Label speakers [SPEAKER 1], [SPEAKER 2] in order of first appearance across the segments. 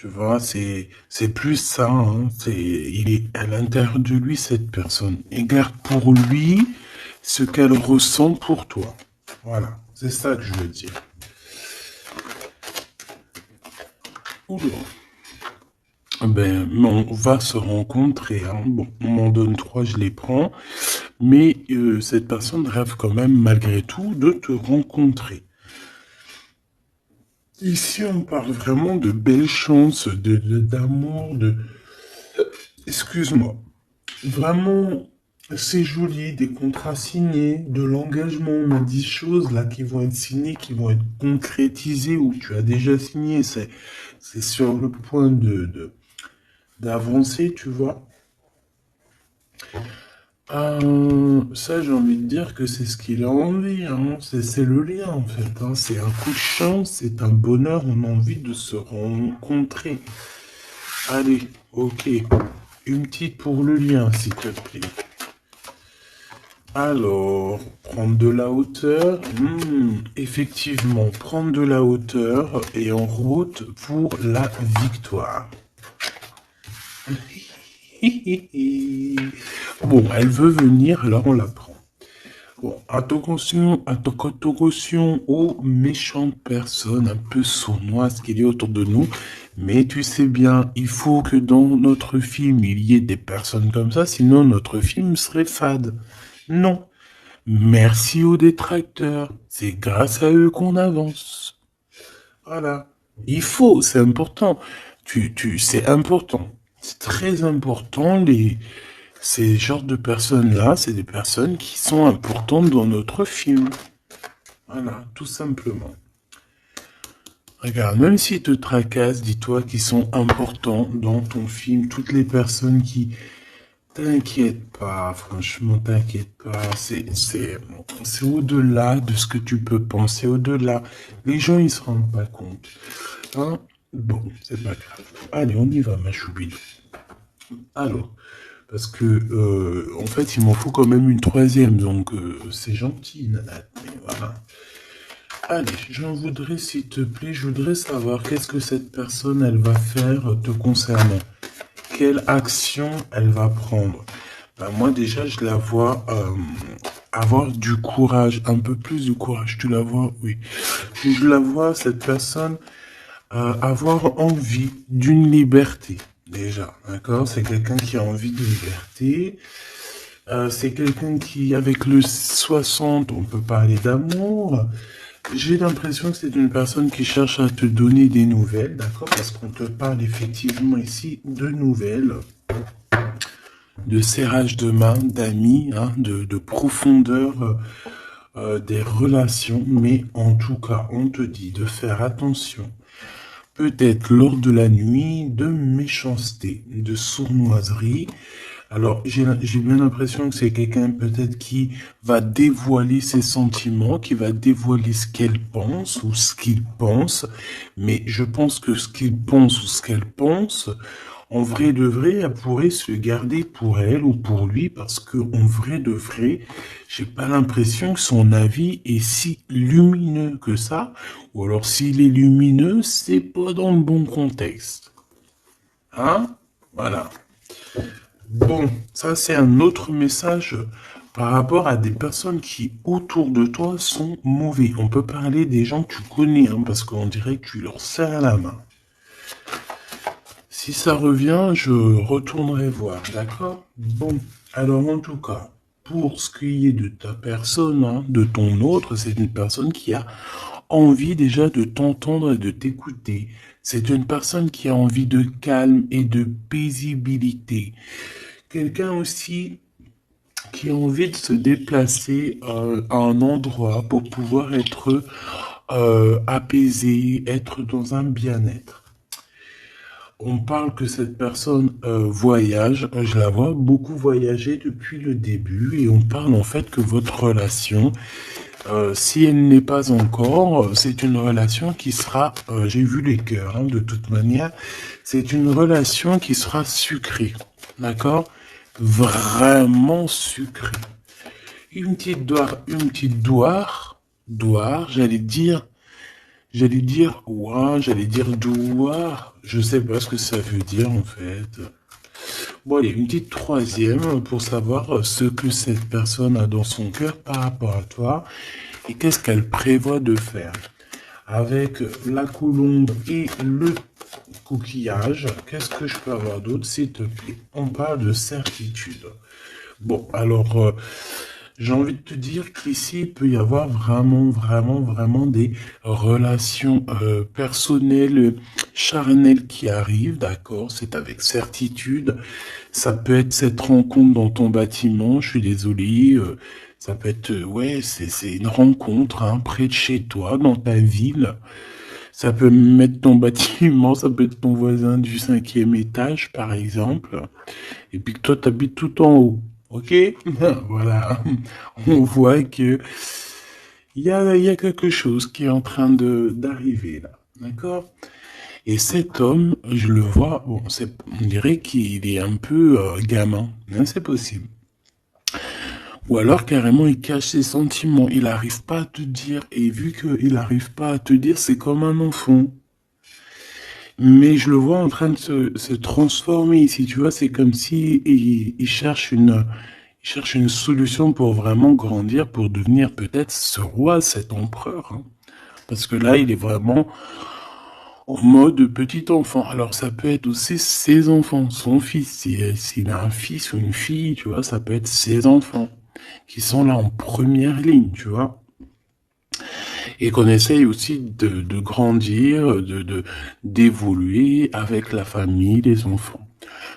[SPEAKER 1] Tu vois, c'est plus ça, hein. Il est à l'intérieur de lui, cette personne. Et garde pour lui ce qu'elle ressent pour toi. Voilà, c'est ça que je veux dire. Oula. Ben, on va se rencontrer, hein. Bon, on m'en donne trois, je les prends. Mais cette personne rêve quand même, malgré tout, de te rencontrer. Ici, on parle vraiment de belles chances, d'amour, de... Excuse-moi. Vraiment, c'est joli, des contrats signés, de l'engagement. On a 10 choses là qui vont être signées, qui vont être concrétisées ou tu as déjà signé. C'est sur le point d'avancer, tu vois. Ça, j'ai envie de dire que c'est ce qu'il a envie, hein. C'est le lien, en fait, hein. C'est un coup de chance, c'est un bonheur, on a envie de se rencontrer. Allez, ok. Une petite pour le lien, s'il te plaît. Alors, prendre de la hauteur. Effectivement, prendre de la hauteur et en route pour la victoire. Bon, elle veut venir, là on la prend. Bon, attention aux méchantes personnes un peu sournoises qu'il y a autour de nous. Mais tu sais bien, il faut que dans notre film, il y ait des personnes comme ça, sinon notre film serait fade. Non. Merci aux détracteurs. C'est grâce à eux qu'on avance. Voilà. Il faut, c'est important. C'est important. C'est très important, ces genres de personnes-là, c'est des personnes qui sont importantes dans notre film. Voilà, tout simplement. Regarde, même s'ils te tracassent, dis-toi qu'ils sont importants dans ton film. Toutes les personnes qui... T'inquiète pas, franchement, t'inquiète pas. C'est au-delà de ce que tu peux penser, au-delà. Les gens, ils se rendent pas compte. Hein? Bon, c'est pas grave. Allez, on y va, ma choubidou. Alors, parce que, en fait, il m'en faut quand même une troisième, donc c'est gentil, Nanette, mais voilà. Allez, j'en voudrais, s'il te plaît, je voudrais savoir qu'est-ce que cette personne, elle va faire te concernant. Quelle action elle va prendre? Ben, moi, déjà, je la vois avoir du courage, un peu plus de courage. Tu la vois, oui. Je la vois, cette personne, avoir envie d'une liberté, déjà, d'accord? C'est quelqu'un qui a envie de liberté. C'est quelqu'un qui, avec le 60, on peut parler d'amour. J'ai l'impression que c'est une personne qui cherche à te donner des nouvelles, d'accord? Parce qu'on te parle effectivement ici de nouvelles, de serrage de main, d'amis, hein, de profondeur des relations. Mais en tout cas, on te dit de faire attention. Peut-être lors de la nuit, de méchanceté, de sournoiserie. Alors, j'ai bien l'impression que c'est quelqu'un peut-être qui va dévoiler ses sentiments, qui va dévoiler ce qu'elle pense ou ce qu'il pense. Mais je pense que ce qu'il pense ou ce qu'elle pense, en vrai de vrai, elle pourrait se garder pour elle ou pour lui parce que en vrai de vrai, j'ai pas l'impression que son avis est si lumineux que ça. Ou alors s'il est lumineux, c'est pas dans le bon contexte. Hein? Voilà. Bon, ça c'est un autre message par rapport à des personnes qui autour de toi sont mauvais. On peut parler des gens que tu connais, hein, parce qu'on dirait que tu leur serres la main. Si ça revient, je retournerai voir, d'accord? Bon, alors en tout cas, pour ce qui est de ta personne, hein, de ton autre, c'est une personne qui a envie déjà de t'entendre et de t'écouter. C'est une personne qui a envie de calme et de paisibilité. Quelqu'un aussi qui a envie de se déplacer à un endroit pour pouvoir être apaisé, être dans un bien-être. On parle que cette personne voyage, je la vois beaucoup voyager depuis le début et on parle en fait que votre relation, si elle n'est pas encore, c'est une relation qui sera, j'ai vu les cœurs, hein, de toute manière, c'est une relation qui sera sucrée, d'accord? Vraiment sucrée. Une petite douare, j'allais dire, J'allais dire ouah, j'allais dire doua. Je sais pas ce que ça veut dire en fait. Bon, allez, une petite troisième pour savoir ce que cette personne a dans son cœur par rapport à toi et qu'est-ce qu'elle prévoit de faire. Avec la colombe et le coquillage, qu'est-ce que je peux avoir d'autre, s'il te plaît? On parle de certitude. Bon, alors, j'ai envie de te dire qu'ici, il peut y avoir vraiment des relations personnelles, charnelles qui arrivent, d'accord? C'est avec certitude. Ça peut être cette rencontre dans ton bâtiment, je suis désolé. Ça peut être, ouais, c'est une rencontre hein, près de chez toi, dans ta ville. Ça peut mettre ton bâtiment, ça peut être ton voisin du 5e étage, par exemple. Et puis que toi, t'habites tout en haut. Ok? Voilà. On voit que il y a quelque chose qui est en train d'arriver là. D'accord? Et cet homme, je le vois, bon, on dirait qu'il est un peu gamin. Hein, c'est possible. Ou alors carrément il cache ses sentiments, il n'arrive pas à te dire, et vu qu'il n'arrive pas à te dire, c'est comme un enfant. Mais je le vois en train de se transformer ici, tu vois, c'est comme si il cherche une solution pour vraiment grandir, pour devenir peut-être ce roi, cet empereur. Hein. Parce que là, il est vraiment en mode petit enfant. Alors ça peut être aussi ses enfants, son fils, s'il a un fils ou une fille, tu vois, ça peut être ses enfants qui sont là en première ligne, tu vois. Et qu'on essaye aussi de grandir, d'évoluer avec la famille, les enfants.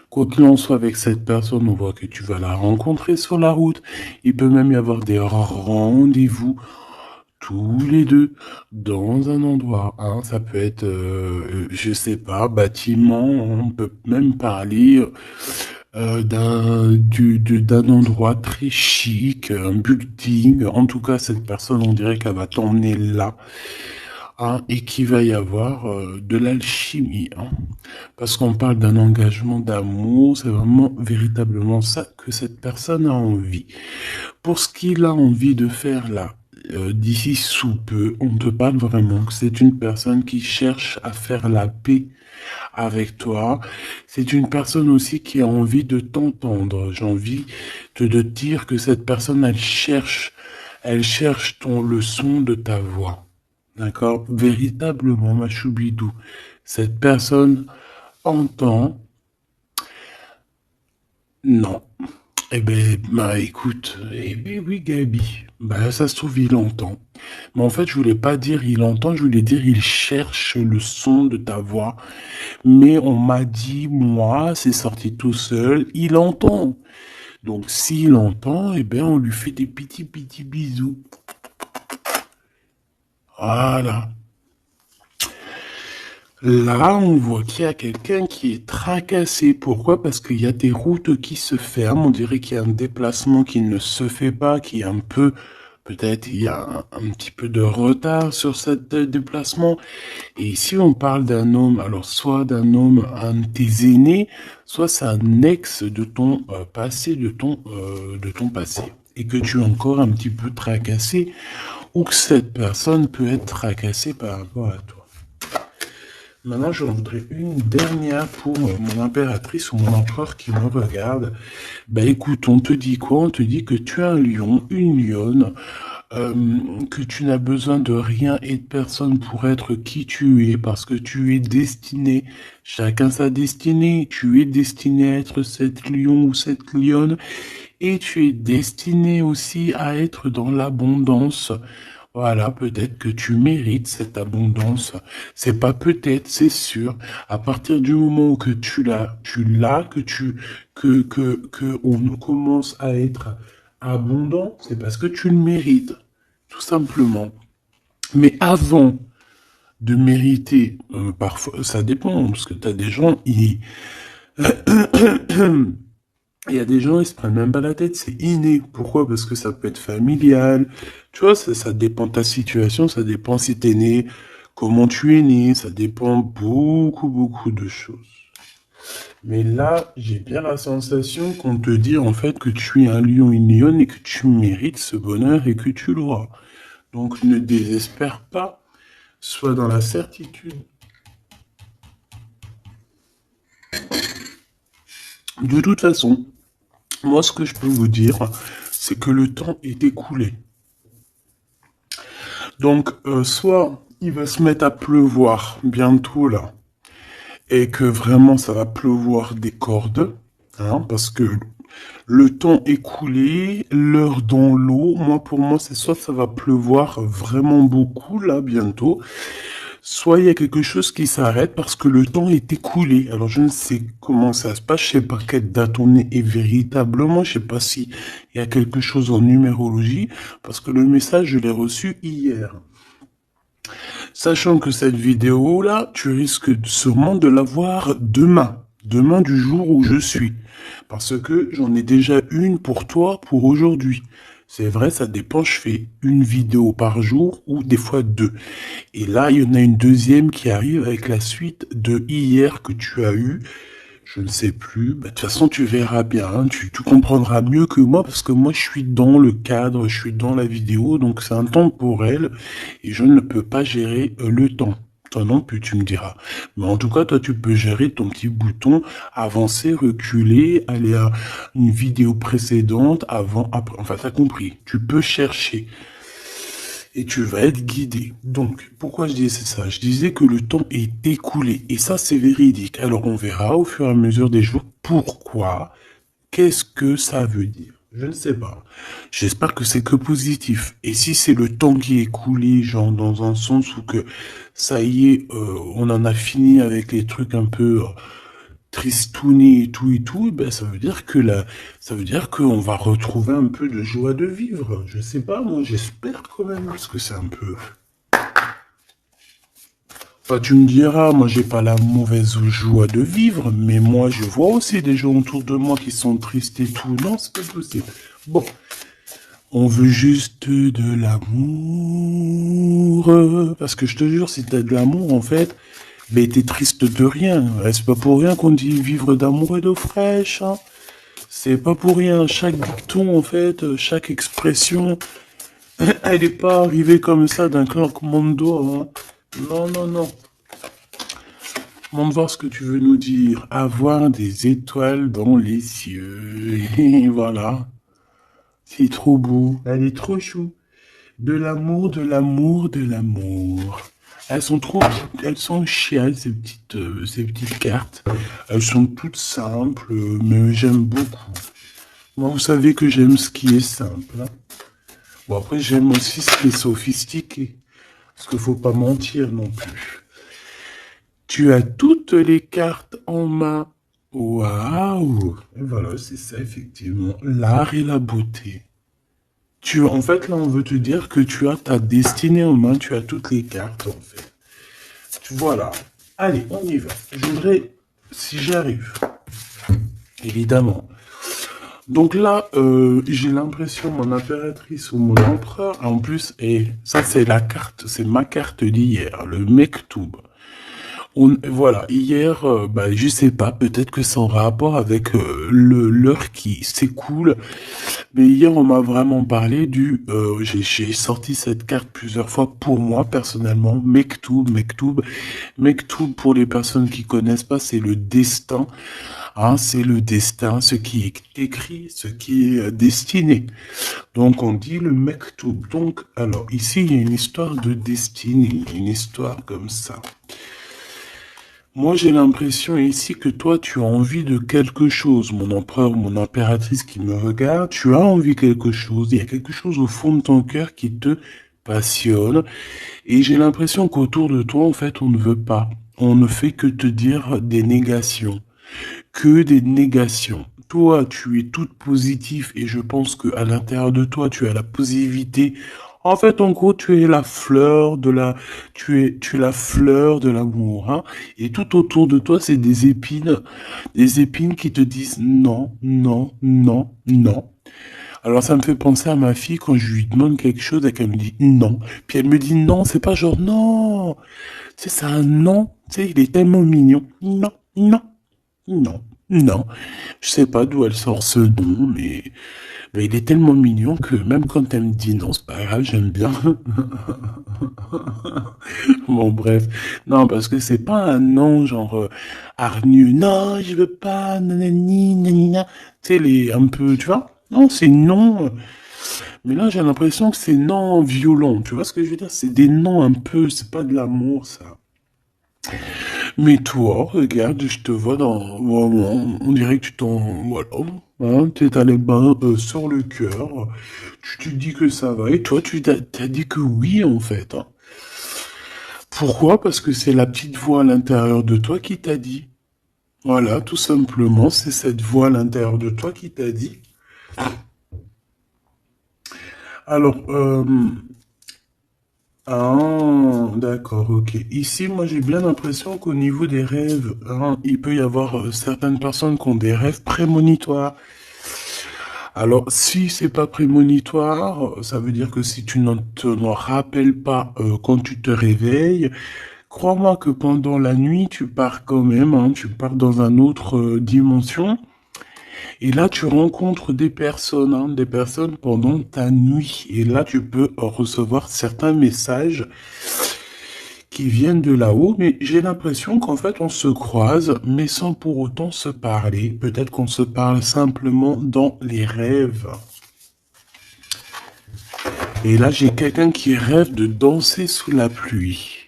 [SPEAKER 1] Quoi qu'il en soit avec cette personne, on voit que tu vas la rencontrer sur la route. Il peut même y avoir des rendez-vous tous les deux dans un endroit. Hein. Ça peut être, je sais pas, bâtiment. On peut même parler d'un endroit très chic, un building. En tout cas, cette personne, on dirait qu'elle va t'emmener là. Hein, et qu'il va y avoir de l'alchimie. Hein. Parce qu'on parle d'un engagement d'amour, c'est vraiment véritablement ça que cette personne a envie. Pour ce qu'il a envie de faire là, d'ici sous peu, on te parle vraiment que c'est une personne qui cherche à faire la paix avec toi. C'est une personne aussi qui a envie de t'entendre. J'ai envie de dire que cette personne, elle cherche le son de ta voix. D'accord? Véritablement, ma choubidou. Cette personne entend, non. Eh ben, bah écoute, eh ben oui Gabi, bah ça se trouve il entend. Mais en fait je voulais pas dire il entend, je voulais dire il cherche le son de ta voix. Mais on m'a dit, moi, c'est sorti tout seul, il entend. Donc s'il entend, eh ben on lui fait des petits bisous. Voilà. Là, on voit qu'il y a quelqu'un qui est tracassé. Pourquoi? Parce qu'il y a des routes qui se ferment. On dirait qu'il y a un déplacement qui ne se fait pas, qui est un peu, peut-être, il y a un petit peu de retard sur ce déplacement. Et ici, on parle d'un homme, alors soit d'un homme, un de tes aînés, soit c'est un ex de ton passé, de ton passé. Et que tu es encore un petit peu tracassé, ou que cette personne peut être tracassée par rapport à toi. Maintenant, j'en voudrais une dernière pour mon impératrice ou mon empereur qui me regarde. Bah écoute, on te dit quoi? On te dit que tu es un lion, une lionne, que tu n'as besoin de rien et de personne pour être qui tu es, parce que tu es destiné, chacun sa destinée, tu es destiné à être cette lion ou cette lionne, et tu es destiné aussi à être dans l'abondance. Voilà, peut-être que tu mérites cette abondance. C'est pas peut-être, c'est sûr. À partir du moment que tu l'as, que on commence à être abondant, c'est parce que tu le mérites, tout simplement. Mais avant de mériter, parfois, ça dépend, parce que t'as des gens, il y a des gens, ils se prennent même pas la tête, c'est inné. Pourquoi? Parce que ça peut être familial. Tu vois, ça dépend de ta situation, ça dépend si t'es né, comment tu es né, ça dépend beaucoup de choses. Mais là, j'ai bien la sensation qu'on te dit en fait que tu es un lion, une lionne et que tu mérites ce bonheur et que tu l'auras. Donc ne désespère pas sois dans la certitude. De toute façon, moi, ce que je peux vous dire, c'est que le temps est écoulé. Donc, soit il va se mettre à pleuvoir bientôt, là, et que vraiment ça va pleuvoir des cordes, hein, parce que le temps écoulé, l'heure dans l'eau, moi pour moi c'est soit ça va pleuvoir vraiment beaucoup là bientôt, soit il y a quelque chose qui s'arrête parce que le temps est écoulé. Alors je ne sais comment ça se passe, je sais pas quelle date on est et véritablement, je sais pas si il y a quelque chose en numérologie, parce que le message je l'ai reçu hier. Sachant que cette vidéo-là, tu risques sûrement de la voir demain. Demain du jour où je suis. Parce que j'en ai déjà une pour toi pour aujourd'hui. C'est vrai, ça dépend, je fais une vidéo par jour ou des fois deux. Et là, il y en a une deuxième qui arrive avec la suite de hier que tu as eu. Je ne sais plus. Bah, de toute façon, tu verras bien. Hein. Tu comprendras mieux que moi parce que moi, je suis dans le cadre, je suis dans la vidéo. Donc, c'est un temps pour elle et je ne peux pas gérer le temps. Toi non plus, tu me diras. Mais en tout cas, toi, tu peux gérer ton petit bouton, avancer, reculer, aller à une vidéo précédente, avant, après. Enfin, t'as compris. Tu peux chercher et tu vas être guidé. Donc, pourquoi je disais ça? Je disais que le temps est écoulé, et ça, c'est véridique. Alors, on verra au fur et à mesure des jours pourquoi, qu'est-ce que ça veut dire. Je ne sais pas. J'espère que c'est que positif. Et si c'est le temps qui est écoulé, genre dans un sens où que ça y est, on en a fini avec les trucs un peu tristouné et tout, ben ça veut dire que ça veut dire qu'on va retrouver un peu de joie de vivre. Je sais pas, moi j'espère quand même, parce que c'est un peu. Enfin, tu me diras, moi j'ai pas la mauvaise joie de vivre, mais moi je vois aussi des gens autour de moi qui sont tristes et tout. Non, c'est pas possible. Bon, on veut juste de l'amour. Parce que je te jure, si t'as de l'amour, en fait, mais t'es triste de rien. C'est pas pour rien qu'on dit vivre d'amour et d'eau fraîche. Hein. C'est pas pour rien. Chaque dicton, en fait, chaque expression, elle n'est pas arrivée comme ça d'un claquement de doigts. Hein. Non, non, non. Montre voir ce que tu veux nous dire. Avoir des étoiles dans les cieux. Et voilà. C'est trop beau. Elle est trop chou. De l'amour, de l'amour, de l'amour. Elles sont trop, elles sont chiales, ces petites cartes. Elles sont toutes simples, mais j'aime beaucoup. Moi, vous savez que j'aime ce qui est simple. Hein. Bon, après, j'aime aussi ce qui est sophistiqué. Parce qu'il faut pas mentir non plus. Tu as toutes les cartes en main. Waouh! Et voilà, c'est ça, effectivement. L'art et la beauté. En fait, là, on veut te dire que tu as ta destinée en main, tu as toutes les cartes, en fait. Voilà. Allez, on y va. Je voudrais, si j'arrive, évidemment. Donc là, j'ai l'impression, mon impératrice ou mon empereur, en plus, et ça, c'est la carte, c'est ma carte d'hier, le Mektoub. Voilà, hier, je sais pas, peut-être que c'est en rapport avec l'heure qui s'écoule, mais hier on m'a vraiment parlé j'ai sorti cette carte plusieurs fois pour moi personnellement, Mektoub pour les personnes qui connaissent pas, c'est le destin, hein, c'est le destin, ce qui est écrit, ce qui est destiné. Donc on dit le Mektoub. Donc alors ici il y a une histoire de destinée, une histoire comme ça. Moi, j'ai l'impression ici que toi, tu as envie de quelque chose. Mon empereur, mon impératrice qui me regarde, tu as envie de quelque chose. Il y a quelque chose au fond de ton cœur qui te passionne. Et j'ai l'impression qu'autour de toi, en fait, on ne veut pas. On ne fait que te dire des négations. Que des négations. Toi, tu es toute positive et je pense que à l'intérieur de toi, tu as la positivité. En fait, en gros, tu es la fleur tu es la fleur de l'amour, hein. Et tout autour de toi, c'est des épines qui te disent non, non, non, non. Alors, ça me fait penser à ma fille quand je lui demande quelque chose et qu'elle me dit non. Puis elle me dit non, c'est pas genre non. C'est un non. Tu sais, il est tellement mignon. Non, non, non. Non, je sais pas d'où elle sort ce nom, mais il est tellement mignon que même quand elle me dit non, c'est pas grave, j'aime bien. Bon, bref. Non, parce que c'est pas un nom genre hargneux. Non, je veux pas, nanani, nanina. Tu sais, les un peu, tu vois? Non, c'est non. Mais là, j'ai l'impression que c'est non violent. Tu vois ce que je veux dire? C'est des noms un peu, c'est pas de l'amour, ça. Mais toi, regarde, je te vois dans... Vraiment, on dirait que tu t'en... Voilà. Hein, t'as les mains sur le cœur. Tu te dis que ça va. Et toi, t'as dit que oui, en fait. Hein. Pourquoi? Parce que c'est la petite voix à l'intérieur de toi qui t'a dit. Voilà, tout simplement, c'est cette voix à l'intérieur de toi qui t'a dit. Alors, ah, d'accord, ok. Ici, moi, j'ai bien l'impression qu'au niveau des rêves, hein, il peut y avoir certaines personnes qui ont des rêves prémonitoires. Alors, si c'est pas prémonitoire, ça veut dire que si tu ne t'en rappelles pas quand tu te réveilles, crois-moi que pendant la nuit, tu pars quand même, hein, tu pars dans une autre dimension. Et là, tu rencontres des personnes pendant ta nuit. Et là, tu peux recevoir certains messages qui viennent de là-haut. Mais j'ai l'impression qu'en fait, on se croise, mais sans pour autant se parler. Peut-être qu'on se parle simplement dans les rêves. Et là, j'ai quelqu'un qui rêve de danser sous la pluie.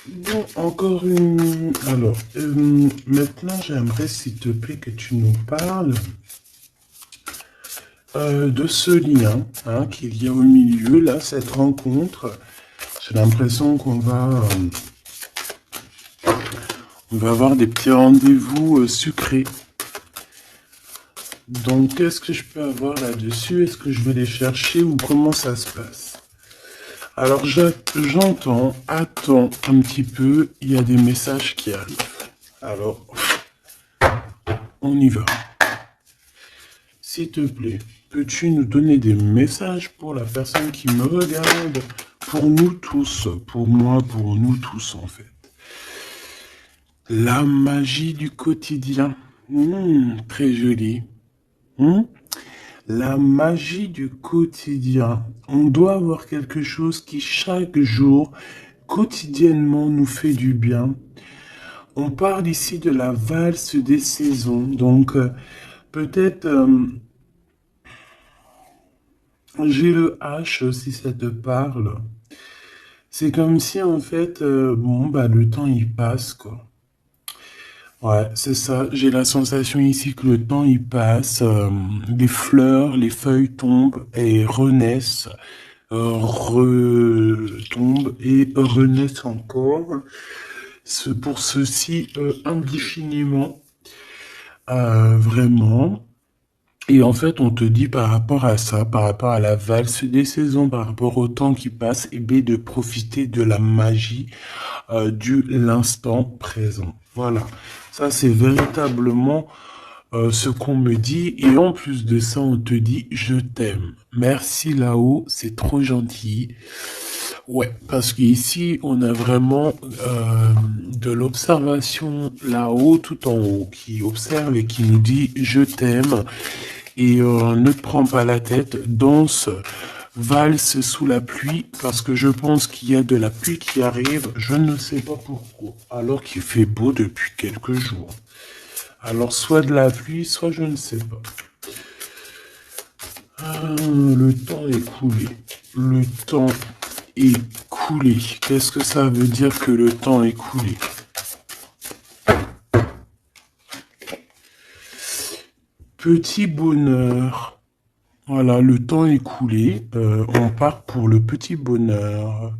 [SPEAKER 1] Bon, encore une... Alors, maintenant, j'aimerais, s'il te plaît, que tu nous parles de ce lien hein, qu'il y a au milieu, là, cette rencontre. J'ai l'impression on va avoir des petits rendez-vous sucrés. Donc, qu'est-ce que je peux avoir là-dessus? Est-ce que je vais les chercher ou comment ça se passe? Alors, j'entends, attends un petit peu, il y a des messages qui arrivent. Alors, on y va. S'il te plaît, peux-tu nous donner des messages pour la personne qui me regarde? Pour nous tous, pour moi, pour nous tous en fait. La magie du quotidien. Très joli. La magie du quotidien. On doit avoir quelque chose qui chaque jour, quotidiennement, nous fait du bien. On parle ici de la valse des saisons. Donc, peut-être, j'ai le H si ça te parle. C'est comme si, en fait, bon, bah, le temps, il passe, quoi. Ouais, c'est ça. J'ai la sensation ici que le temps, il passe. Les fleurs, les feuilles tombent et renaissent. Retombent et renaissent encore. Pour ceci, indéfiniment. Vraiment. Et en fait, on te dit par rapport à ça, par rapport à la valse des saisons, par rapport au temps qui passe, et bien de profiter de la magie du l'instant présent. Voilà. Ça, c'est véritablement ce qu'on me dit. Et en plus de ça, on te dit, je t'aime. Merci là-haut, c'est trop gentil. Ouais, parce qu'ici, on a vraiment de l'observation là-haut, tout en haut, qui observe et qui nous dit, je t'aime. Et ne te prends pas la tête, danse, valse sous la pluie, parce que je pense qu'il y a de la pluie qui arrive, je ne sais pas pourquoi, alors qu'il fait beau depuis quelques jours. Alors soit de la pluie, soit je ne sais pas. Le temps est coulé. Le temps est coulé. Qu'est-ce que ça veut dire que le temps est coulé? Petit bonheur. Voilà, le temps est coulé. On part pour le petit bonheur.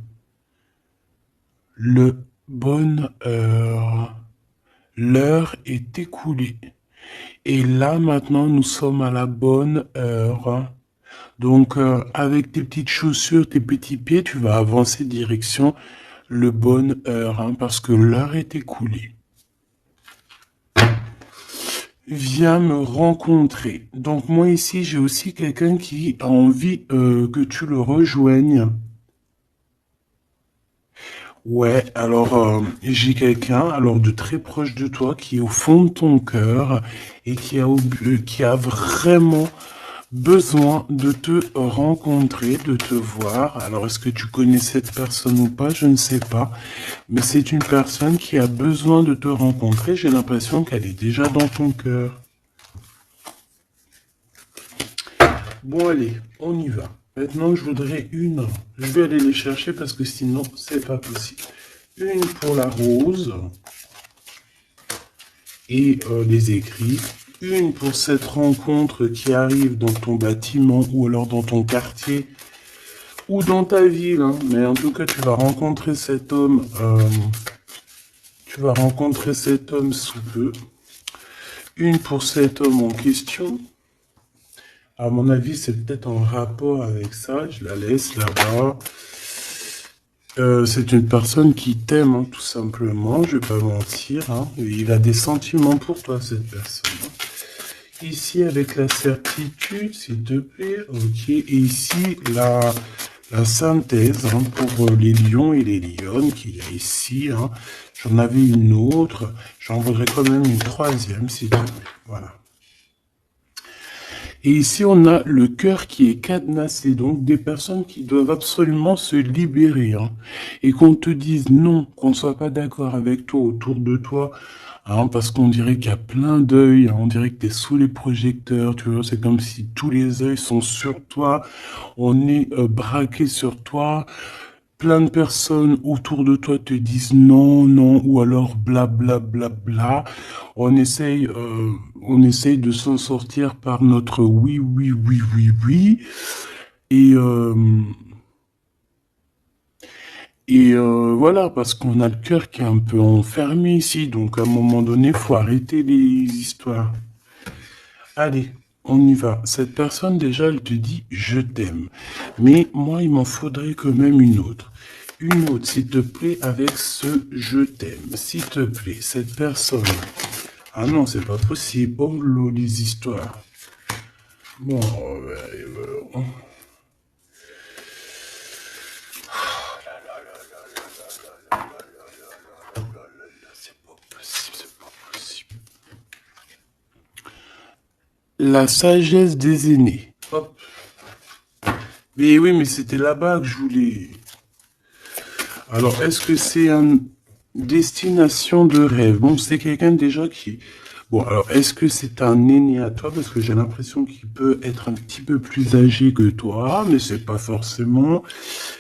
[SPEAKER 1] Le bonheur. L'heure est écoulée. Et là, maintenant, nous sommes à la bonne heure. Donc, avec tes petites chaussures, tes petits pieds, tu vas avancer direction le bonne heure, hein, parce que l'heure est écoulée. Viens me rencontrer. Donc, moi, ici, j'ai aussi quelqu'un qui a envie que tu le rejoignes. Ouais, alors j'ai quelqu'un, alors de très proche de toi, qui est au fond de ton cœur et qui a vraiment besoin de te rencontrer, de te voir. Alors est-ce que tu connais cette personne ou pas? Je ne sais pas, mais c'est une personne qui a besoin de te rencontrer. J'ai l'impression qu'elle est déjà dans ton cœur. Bon, allez, on y va. Maintenant, je voudrais une. Je vais aller les chercher parce que sinon, c'est pas possible. Une pour la rose et les écrits. Une pour cette rencontre qui arrive dans ton bâtiment ou alors dans ton quartier ou dans ta ville. Hein. Mais en tout cas, tu vas rencontrer cet homme. Tu vas rencontrer cet homme sous peu. Une pour cet homme en question. À mon avis, c'est peut-être en rapport avec ça. Je la laisse là-bas. C'est une personne qui t'aime, hein, tout simplement. Je vais pas mentir. Hein. Il a des sentiments pour toi, cette personne. Ici, avec la certitude, s'il te plaît. Ok. Et ici, la synthèse hein, pour les lions et les lionnes qu'il y a ici. Hein. J'en avais une autre. J'en voudrais quand même une troisième, s'il te plaît. Voilà. Et ici, on a le cœur qui est cadenassé, donc des personnes qui doivent absolument se libérer, hein, et qu'on te dise non, qu'on ne soit pas d'accord avec toi autour de toi, hein, parce qu'on dirait qu'il y a plein d'œils, hein, on dirait que tu es sous les projecteurs, tu vois, c'est comme si tous les œils sont sur toi, on est braqué sur toi, plein de personnes autour de toi te disent non, non, ou alors bla bla bla bla. On essaye de s'en sortir par notre oui, oui, oui, oui, oui. Et, euh, voilà, parce qu'on a le cœur qui est un peu enfermé ici. Donc à un moment donné, faut arrêter les histoires. Allez, on y va. Cette personne, déjà, elle te dit je t'aime. Mais moi, il m'en faudrait quand même une autre. Une autre, s'il te plaît, avec ce je t'aime. S'il te plaît, cette personne. Ah non, c'est pas possible. Oh là, les histoires. Bon, c'est pas possible, c'est pas possible. La sagesse des aînés. Hop. Mais oui, mais c'était là-bas que je voulais. Alors, est-ce que c'est une destination de rêve? Bon, c'est quelqu'un déjà qui... Bon, alors, est-ce que c'est un aîné à toi? Parce que j'ai l'impression qu'il peut être un petit peu plus âgé que toi, mais c'est pas forcément.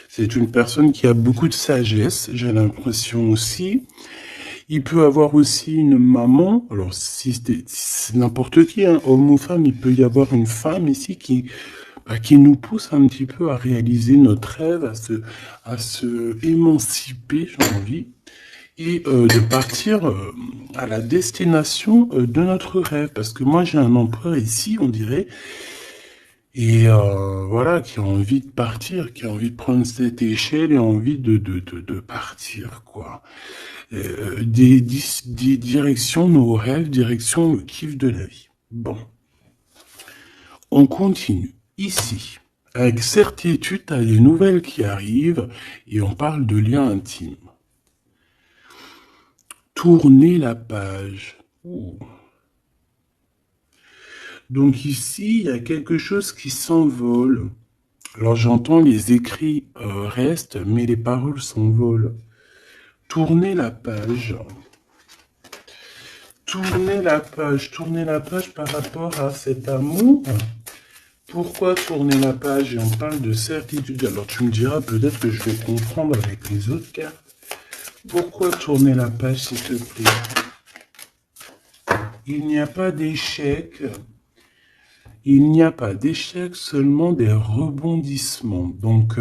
[SPEAKER 1] C'est une personne qui a beaucoup de sagesse, j'ai l'impression aussi. Il peut avoir aussi une maman. Alors, si c'est n'importe qui, hein, homme ou femme, il peut y avoir une femme ici qui nous pousse un petit peu à réaliser notre rêve, à se émanciper, j'ai envie, et de partir à la destination de notre rêve. Parce que moi, j'ai un empereur ici, on dirait, et voilà, qui a envie de partir, qui a envie de prendre cette échelle et envie de partir, quoi. Des directions, nos rêves, direction le kiff de la vie. Bon. On continue. Ici, avec certitude, tu as des nouvelles qui arrivent et on parle de liens intimes. Tourner la page. Ouh. Donc ici, il y a quelque chose qui s'envole. Alors j'entends les écrits restent, mais les paroles s'envolent. Tourner la page. Tourner la page par rapport à cet amour. Pourquoi tourner la page et on parle de certitude? Alors tu me diras peut-être que je vais comprendre avec les autres cartes. Pourquoi tourner la page s'il te plaît? Il n'y a pas d'échec. Il n'y a pas d'échec, seulement des rebondissements. Donc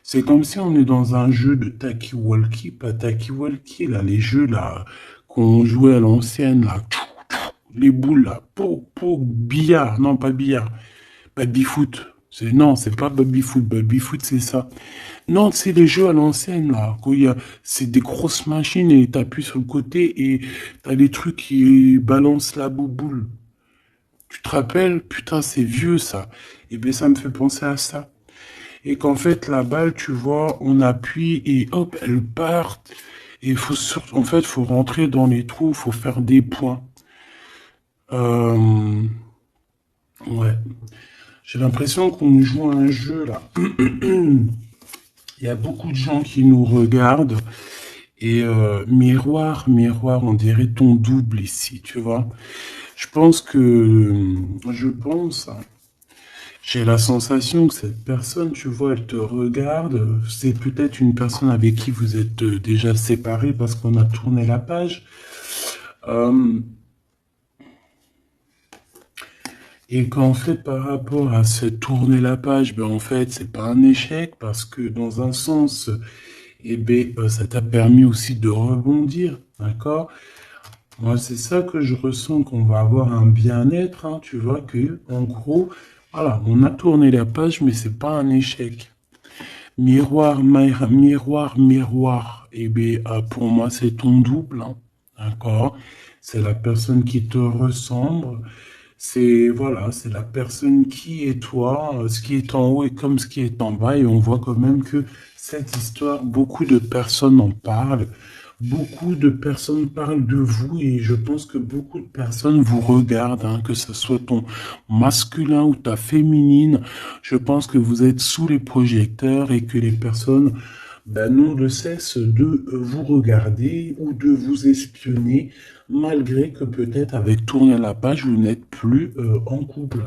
[SPEAKER 1] c'est comme si on est dans un jeu de Taki-Walkie, pas Taki-Walkie, là, les jeux là qu'on jouait à l'ancienne, là, les boules là, billard, non pas billard, baby-foot. Non, c'est pas baby-foot, baby-foot c'est ça. Non, c'est les jeux à l'ancienne là, c'est des grosses machines et t'appuies sur le côté et t'as les trucs qui balancent la bouboule. Tu te rappelles? Putain, c'est vieux ça. Et bien ça me fait penser à ça. et qu'en fait, la balle, tu vois, on appuie et hop, elle part. Et en fait, faut rentrer dans les trous, faut faire des points. Euh, ouais. J'ai l'impression qu'on joue à un jeu là. Il y a beaucoup de gens qui nous regardent et miroir, miroir, on dirait ton double ici, tu vois. Je pense, hein, j'ai la sensation que cette personne, tu vois, elle te regarde. C'est peut-être une personne avec qui vous êtes déjà séparés parce qu'on a tourné la page. Euh, et qu'en fait, par rapport à se tourner la page, ben en fait, c'est pas un échec parce que dans un sens, eh ben, ça t'a permis aussi de rebondir, d'accord? Moi, c'est ça que je ressens qu'on va avoir un bien-être, hein, tu vois, que, en gros, voilà, on a tourné la page, mais c'est pas un échec. Miroir, miroir, miroir. Eh bien, pour moi, c'est ton double, hein, d'accord? C'est la personne qui te ressemble. C'est, voilà, c'est la personne qui est toi. Ce qui est en haut est comme ce qui est en bas. Et on voit quand même que cette histoire, beaucoup de personnes en parlent. Beaucoup de personnes parlent de vous et je pense que beaucoup de personnes vous regardent, hein, que ce soit ton masculin ou ta féminine. Je pense que vous êtes sous les projecteurs et que les personnes n'ont de cesse de vous regarder ou de vous espionner, malgré que peut-être avec tourner la page, vous n'êtes plus en couple.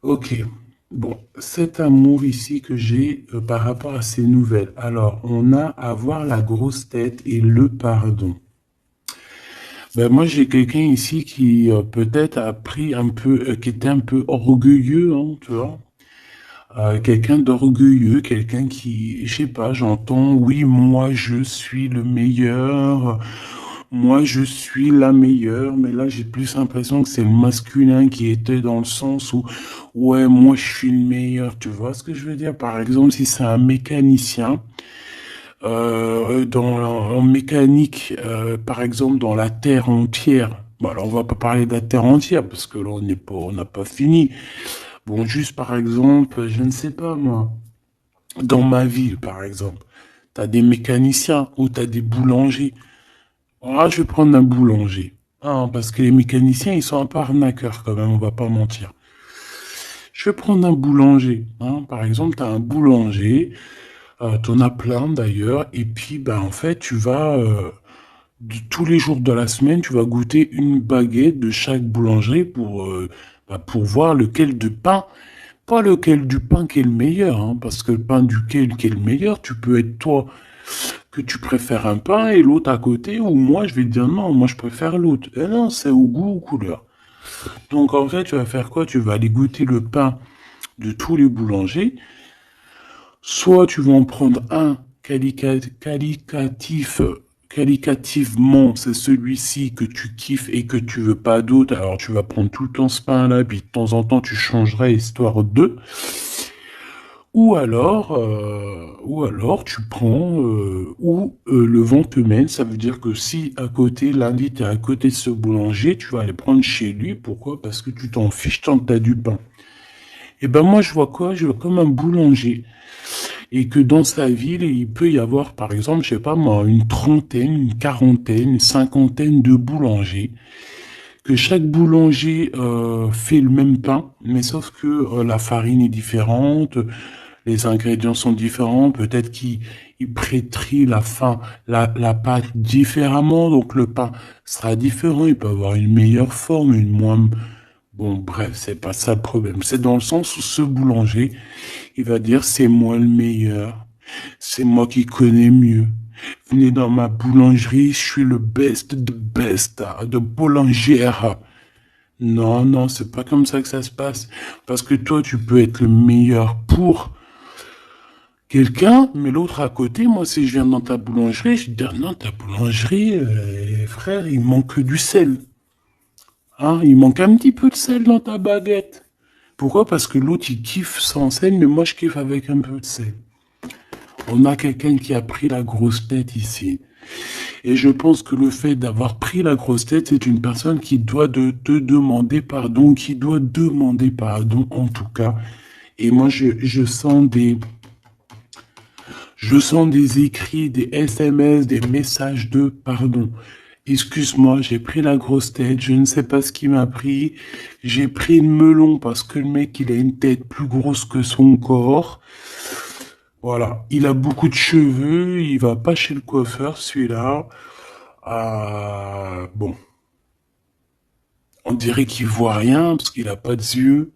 [SPEAKER 1] Ok. Bon, cet amour ici que j'ai par rapport à ces nouvelles. Alors, on a avoir la grosse tête et le pardon. Ben moi, j'ai quelqu'un ici qui peut-être a pris un peu, qui était un peu orgueilleux, hein, tu vois. Quelqu'un d'orgueilleux, quelqu'un qui, je sais pas, j'entends, oui, moi je suis le meilleur, moi je suis la meilleure, mais là j'ai plus l'impression que c'est le masculin qui était dans le sens où, ouais, moi je suis le meilleur, tu vois ce que je veux dire? Par exemple, si c'est un mécanicien, en mécanique, par exemple dans la Terre entière, bon alors on va pas parler de la Terre entière parce que là on n'a pas fini. Bon, juste par exemple, je ne sais pas moi, dans ma ville par exemple, t'as des mécaniciens ou t'as des boulangers. Ah, je vais prendre un boulanger. Ah, parce que les mécaniciens, ils sont un peu arnaqueurs quand même, on va pas mentir. Je vais prendre un boulanger. Hein. Par exemple, t'as un boulanger, t'en as plein d'ailleurs, et puis ben en fait, tu vas tous les jours de la semaine, tu vas goûter une baguette de chaque boulangerie pour voir lequel de pain, pas lequel du pain qui est le meilleur, hein, parce que le pain duquel qui est le meilleur, tu peux être toi que tu préfères un pain et l'autre à côté, ou moi je vais te dire non, moi je préfère l'autre. Et non, c'est au goût, aux couleurs. Donc en fait, tu vas faire quoi? Tu vas aller goûter le pain de tous les boulangers. Soit tu vas en prendre un qualitativement, c'est celui-ci que tu kiffes et que tu veux pas d'autre. Alors tu vas prendre tout le temps ce pain-là, puis de temps en temps tu changerais histoire de. Ou alors tu prends où le vent te mène. Ça veut dire que si à côté, lundi, tu es à côté de ce boulanger, tu vas aller prendre chez lui. Pourquoi? Parce que tu t'en fiches tant que tu as du pain. Et ben moi, je vois quoi? Je vois comme un boulanger. Et que dans sa ville, il peut y avoir, par exemple, je sais pas moi, une trentaine, une quarantaine, une cinquantaine de boulangers. Que chaque boulanger fait le même pain, mais sauf que la farine est différente, les ingrédients sont différents, peut-être qu'il pétrit la pâte différemment, donc le pain sera différent, il peut avoir une meilleure forme, une moins... Bon, bref, c'est pas ça le problème. C'est dans le sens où ce boulanger, il va dire c'est moi le meilleur, c'est moi qui connais mieux. Venez dans ma boulangerie, je suis le best de best, de boulangère. Non, non, c'est pas comme ça que ça se passe. Parce que toi, tu peux être le meilleur pour quelqu'un, mais l'autre à côté, moi, si je viens dans ta boulangerie, je vais dire, non, ta boulangerie, frère, il manque du sel. Hein, il manque un petit peu de sel dans ta baguette. Pourquoi? Parce que l'autre, il kiffe sans sel, mais moi, je kiffe avec un peu de sel. On a quelqu'un qui a pris la grosse tête ici. Et je pense que le fait d'avoir pris la grosse tête, c'est une personne qui doit te demander pardon, qui doit demander pardon en tout cas. Et moi, je sens des écrits, des SMS, des messages de pardon. Excuse-moi, j'ai pris la grosse tête, je ne sais pas ce qui m'a pris. J'ai pris le melon parce que le mec, il a une tête plus grosse que son corps. Voilà, il a beaucoup de cheveux, il va pas chez le coiffeur, celui-là. Bon, on dirait qu'il voit rien parce qu'il a pas de yeux.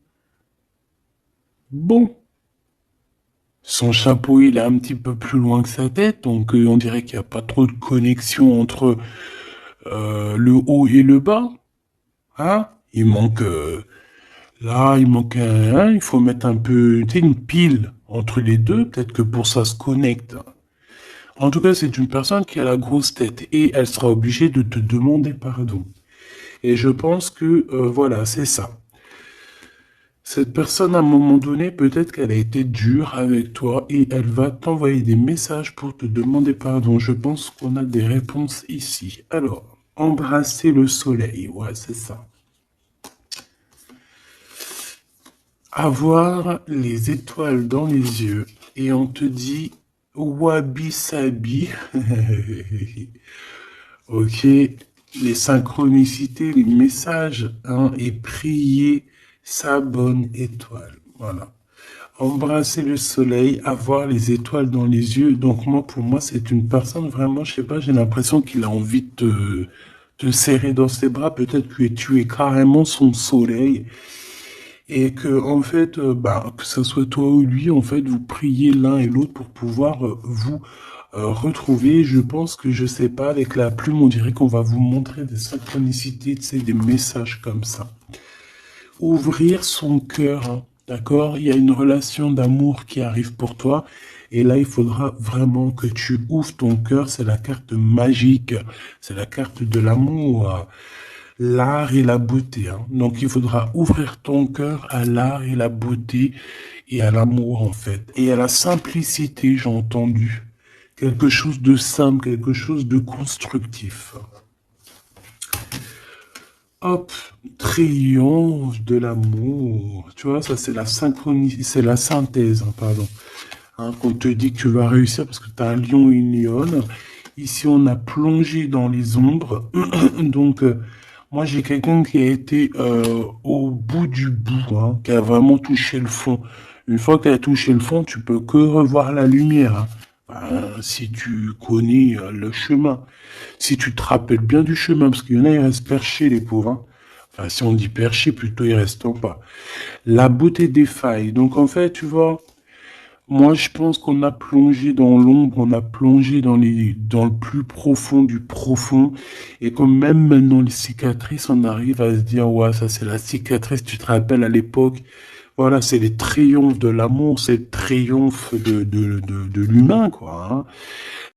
[SPEAKER 1] Bon, son chapeau, il est un petit peu plus loin que sa tête, donc on dirait qu'il n'y a pas trop de connexion entre le haut et le bas. Hein? Il manque là, il manque un, il faut mettre un peu, tu sais, une pile entre les deux, peut-être que pour ça se connecte. En tout cas, c'est une personne qui a la grosse tête et elle sera obligée de te demander pardon. Et je pense que voilà, c'est ça. Cette personne, à un moment donné, peut-être qu'elle a été dure avec toi et elle va t'envoyer des messages pour te demander pardon. Je pense qu'on a des réponses ici. Alors, embrasser le soleil, ouais, c'est ça. Avoir les étoiles dans les yeux et on te dit wabi sabi. Ok, les synchronicités, les messages, hein, et prier sa bonne étoile. Voilà. Embrasser le soleil, avoir les étoiles dans les yeux. Donc moi, pour moi, c'est une personne vraiment, je sais pas, j'ai l'impression qu'il a envie de te serrer dans ses bras. Peut-être que tu es carrément son soleil. Et que, en fait, bah, que ce soit toi ou lui, en fait, vous priez l'un et l'autre pour pouvoir vous retrouver. Je pense que, je sais pas, avec la plume, on dirait qu'on va vous montrer des synchronicités, tu sais, des messages comme ça. Ouvrir son cœur, hein, d'accord? Il y a une relation d'amour qui arrive pour toi. Et là, il faudra vraiment que tu ouvres ton cœur. C'est la carte magique. C'est la carte de l'amour, l'art et la beauté, hein. Donc, il faudra ouvrir ton cœur à l'art et la beauté et à l'amour, en fait. Et à la simplicité, j'ai entendu. Quelque chose de simple, quelque chose de constructif. Hop, triomphe de l'amour. Tu vois, ça c'est la synchronie, c'est la synthèse, hein, pardon. Hein, qu'on te dit que tu vas réussir parce que tu as un lion et une lionne. Ici, on a plongé dans les ombres. Donc, moi, j'ai quelqu'un qui a été au bout du bout, hein, qui a vraiment touché le fond. Une fois que tu as touché le fond, tu peux que revoir la lumière, hein. Si tu connais le chemin, si tu te rappelles bien du chemin, parce qu'il y en a, ils restent perchés, les pauvres, hein. Enfin, si on dit perchés, plutôt ils restent en bas. La beauté des failles. Donc, en fait, tu vois, moi, je pense qu'on a plongé dans l'ombre, on a plongé dans le plus profond du profond. Et comme même maintenant, les cicatrices, on arrive à se dire, ouais, ça c'est la cicatrice, tu te rappelles à l'époque. Voilà, c'est les triomphes de l'amour, c'est le triomphe de l'humain, quoi, hein.